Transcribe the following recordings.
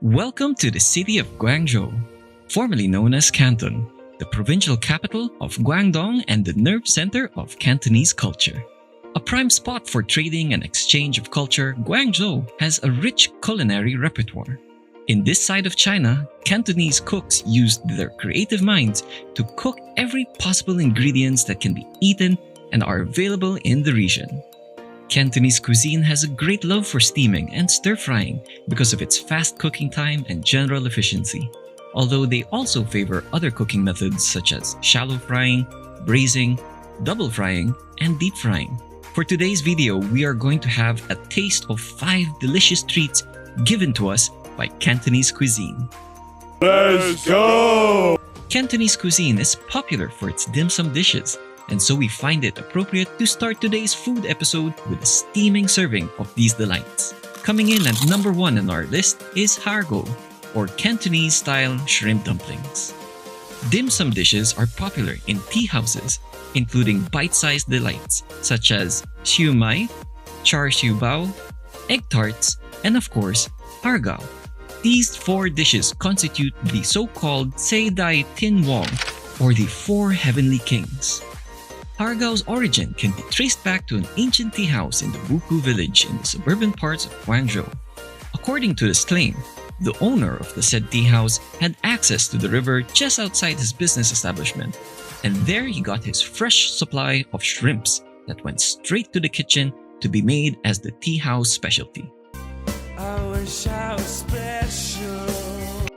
Welcome to the city of Guangzhou, formerly known as Canton, the provincial capital of Guangdong and the nerve center of Cantonese culture. A prime spot for trading and exchange of culture, Guangzhou has a rich culinary repertoire. In this side of China, Cantonese cooks used their creative minds to cook every possible ingredients that can be eaten and are available in the region. Cantonese cuisine has a great love for steaming and stir-frying because of its fast cooking time and general efficiency, although they also favor other cooking methods such as shallow frying, braising, double frying, and deep frying. For today's video, we are going to have a taste of 5 delicious treats given to us by Cantonese cuisine. Let's go! Cantonese cuisine is popular for its dim sum dishes, and so we find it appropriate to start today's food episode with a steaming serving of these delights. Coming in at number 1 on our list is Har Gow, or Cantonese-Style shrimp dumplings. Dim sum dishes are popular in tea houses, including bite-sized delights such as siu mai, char siu bao, egg tarts, and of course, Har Gow. These 4 dishes constitute the so-called Sei Dai Tin Wong, or the 4 heavenly kings. Har Gow's origin can be traced back to an ancient tea house in the Wuku village in the suburban parts of Guangzhou. According to this claim, the owner of the said tea house had access to the river just outside his business establishment, and there he got his fresh supply of shrimps that went straight to the kitchen to be made as the tea house specialty.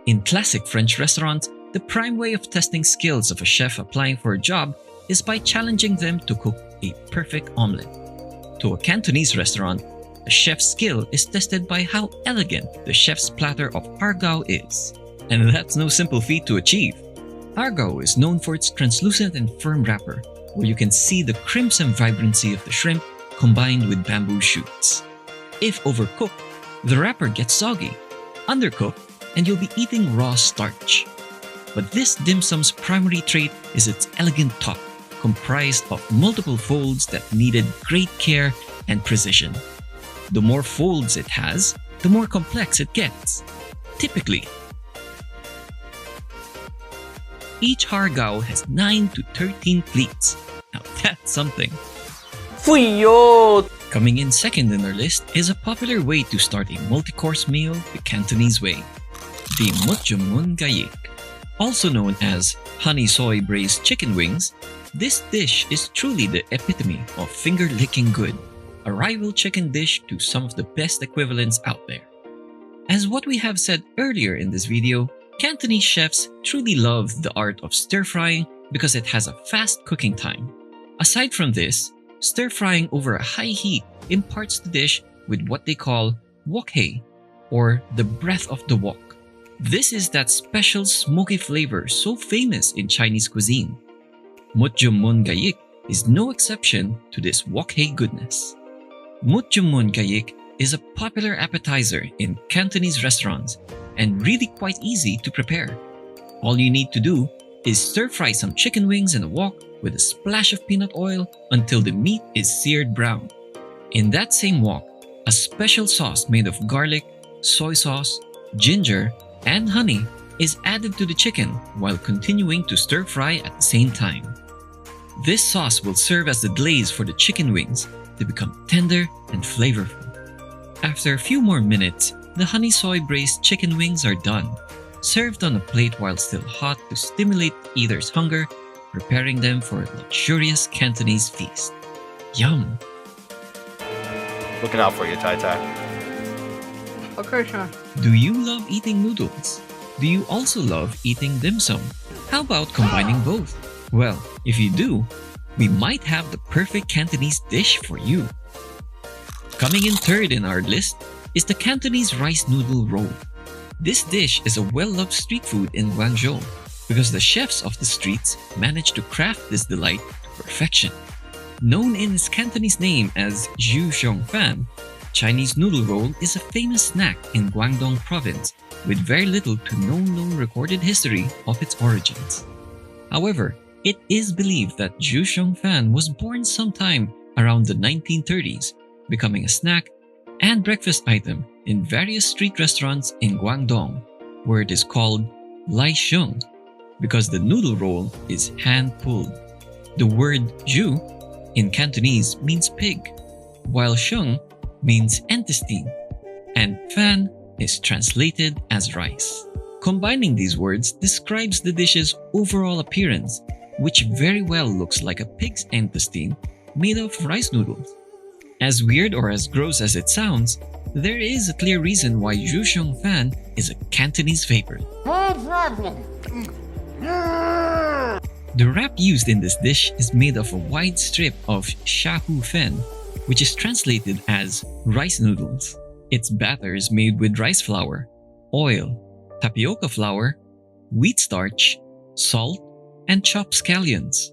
In classic French restaurants, the prime way of testing skills of a chef applying for a job is by challenging them to cook a perfect omelette. To a Cantonese restaurant, a chef's skill is tested by how elegant the chef's platter of Har Gow is. And that's no simple feat to achieve. Har Gow is known for its translucent and firm wrapper, where you can see the crimson vibrancy of the shrimp combined with bamboo shoots. If overcooked, the wrapper gets soggy. Undercooked, and you'll be eating raw starch. But this dim sum's primary trait is its elegant top, comprised of multiple folds that needed great care and precision. The more folds it has, the more complex it gets. Typically, each Har Gow has 9 to 13 pleats. Now that's something. Coming in second in our list is a popular way to start a multi-course meal the Cantonese way, the Mutjumun Gayik. Also known as Honey-Soy Braised Chicken Wings, this dish is truly the epitome of finger-licking good, a rival chicken dish to some of the best equivalents out there. As what we have said earlier in this video, Cantonese chefs truly love the art of stir-frying because it has a fast cooking time. Aside from this, stir-frying over a high heat imparts the dish with what they call wok hei, or the breath of the wok. This is that special smoky flavor so famous in Chinese cuisine. Mutjumun Gayik is no exception to this wok hei goodness. Mutjumun Gayik is a popular appetizer in Cantonese restaurants and really quite easy to prepare. All you need to do is stir-fry some chicken wings in a wok with a splash of peanut oil until the meat is seared brown. In that same wok, a special sauce made of garlic, soy sauce, ginger, and honey is added to the chicken while continuing to stir-fry at the same time. This sauce will serve as the glaze for the chicken wings to become tender and flavorful. After a few more minutes, the honey-soy braised chicken wings are done, served on a plate while still hot to stimulate the eater's hunger, preparing them for a luxurious Cantonese feast. Yum! Looking out for you, Tai Tai. Okay, sure. Do you love eating noodles? Do you also love eating dim sum? How about combining both? Well, if you do, we might have the perfect Cantonese dish for you. Coming in third in our list is the Cantonese rice noodle roll. This dish is a well-loved street food in Guangzhou because the chefs of the streets managed to craft this delight to perfection. Known in its Cantonese name as Zhu Xiong Fan, Chinese noodle roll is a famous snack in Guangdong province with very little to no known recorded history of its origins. However, it is believed that Zhu Xiong Fan was born sometime around the 1930s, becoming a snack and breakfast item in various street restaurants in Guangdong, where it is called lai sheng because the noodle roll is hand-pulled. The word zhu in Cantonese means pig, while sheng means intestine, and fan is translated as rice. Combining these words describes the dish's overall appearance, which very well looks like a pig's intestine made of rice noodles. As weird or as gross as it sounds, there is a clear reason why zhu sheng fan is a Cantonese favorite. The wrap used in this dish is made of a wide strip of shahu fen, which is translated as rice noodles. Its batter is made with rice flour, oil, tapioca flour, wheat starch, salt, and chopped scallions.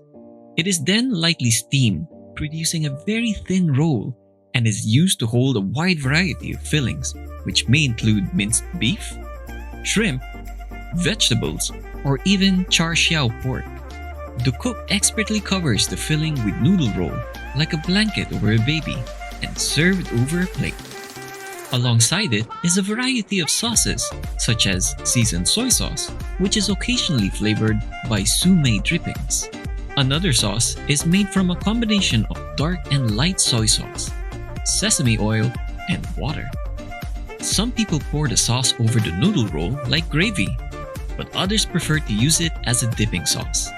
It is then lightly steamed, producing a very thin roll, and is used to hold a wide variety of fillings, which may include minced beef, shrimp, vegetables, or even char siu pork. The cook expertly covers the filling with noodle roll like a blanket over a baby and served over a plate. Alongside it is a variety of sauces, such as seasoned soy sauce, which is occasionally flavored by sume drippings. Another sauce is made from a combination of dark and light soy sauce, sesame oil, and water. Some people pour the sauce over the noodle roll like gravy, but others prefer to use it as a dipping sauce.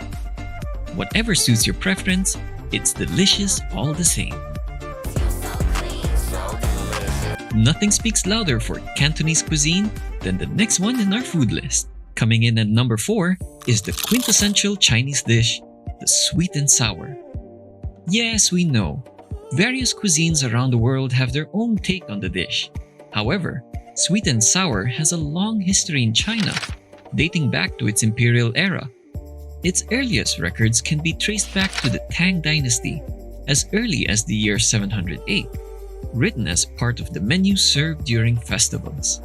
Whatever suits your preference, it's delicious all the same. Nothing speaks louder for Cantonese cuisine than the next one in our food list. Coming in at number 4 is the quintessential Chinese dish, the sweet and sour. Yes, we know, various cuisines around the world have their own take on the dish. However, sweet and sour has a long history in China, dating back to its imperial era. Its earliest records can be traced back to the Tang Dynasty, as early as the year 708, written as part of the menu served during festivals.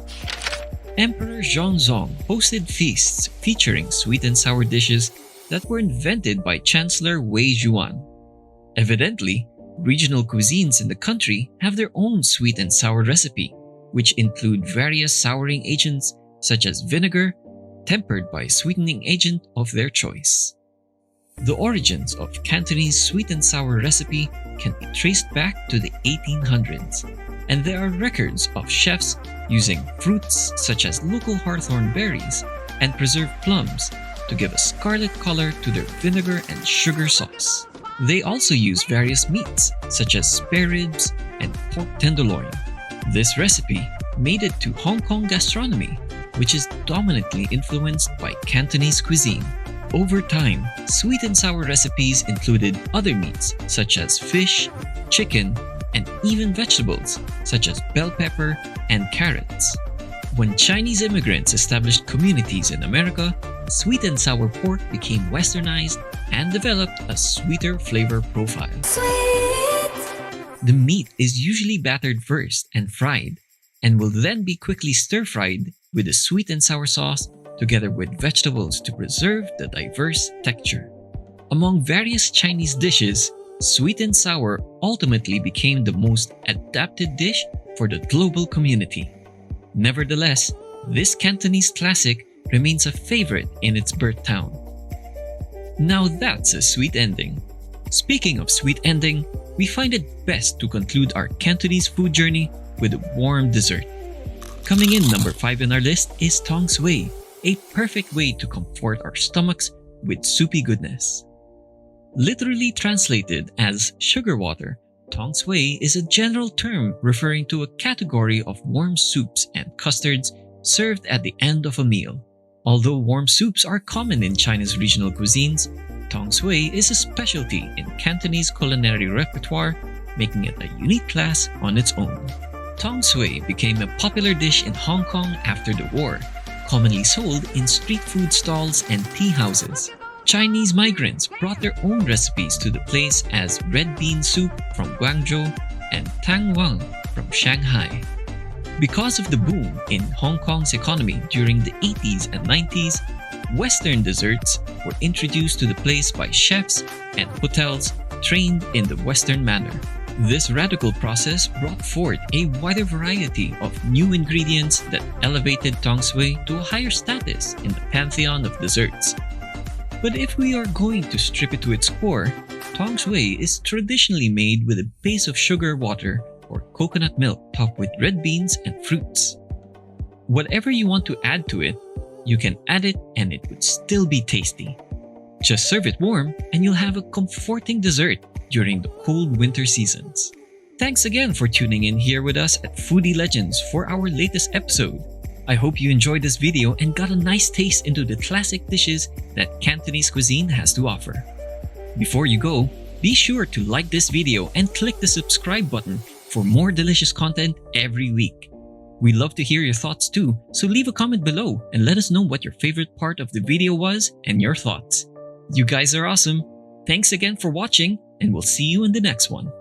Emperor Zhongzong hosted feasts featuring sweet and sour dishes that were invented by Chancellor Wei Zhuan. Evidently, regional cuisines in the country have their own sweet and sour recipe, which include various souring agents such as vinegar, tempered by a sweetening agent of their choice. The origins of Cantonese sweet and sour recipe can be traced back to the 1800s, and there are records of chefs using fruits such as local hawthorn berries and preserved plums to give a scarlet color to their vinegar and sugar sauce. They also use various meats such as spare ribs and pork tenderloin. This recipe made it to Hong Kong gastronomy, which is dominantly influenced by Cantonese cuisine. Over time, sweet and sour recipes included other meats such as fish, chicken, and even vegetables such as bell pepper and carrots. When Chinese immigrants established communities in America, sweet and sour pork became westernized and developed a sweeter flavor profile. Sweet. The meat is usually battered first and fried, and will then be quickly stir-fried with a sweet and sour sauce together with vegetables to preserve the diverse texture. Among various Chinese dishes, sweet and sour ultimately became the most adapted dish for the global community. Nevertheless, this Cantonese classic remains a favorite in its birth town. Now that's a sweet ending. Speaking of sweet ending, we find it best to conclude our Cantonese food journey with a warm dessert. Coming in number 5 in our list is Tong Sui, a perfect way to comfort our stomachs with soupy goodness. Literally translated as sugar water, Tong Sui is a general term referring to a category of warm soups and custards served at the end of a meal. Although warm soups are common in China's regional cuisines, Tong Sui is a specialty in Cantonese culinary repertoire, making it a unique class on its own. Tong Sui became a popular dish in Hong Kong after the war, commonly sold in street food stalls and tea houses. Chinese migrants brought their own recipes to the place as red bean soup from Guangzhou and tang wang from Shanghai. Because of the boom in Hong Kong's economy during the 80s and 90s, Western desserts were introduced to the place by chefs and hotels trained in the Western manner. This radical process brought forth a wider variety of new ingredients that elevated Tong Sui to a higher status in the pantheon of desserts. But if we are going to strip it to its core, Tong Sui is traditionally made with a base of sugar water or coconut milk topped with red beans and fruits. Whatever you want to add to it, you can add it and it would still be tasty. Just serve it warm and you'll have a comforting dessert during the cold winter seasons. Thanks again for tuning in here with us at Foodie Legends for our latest episode. I hope you enjoyed this video and got a nice taste into the classic dishes that Cantonese cuisine has to offer. Before you go, be sure to like this video and click the subscribe button for more delicious content every week. We'd love to hear your thoughts too, so leave a comment below and let us know what your favorite part of the video was and your thoughts. You guys are awesome! Thanks again for watching, and we'll see you in the next one.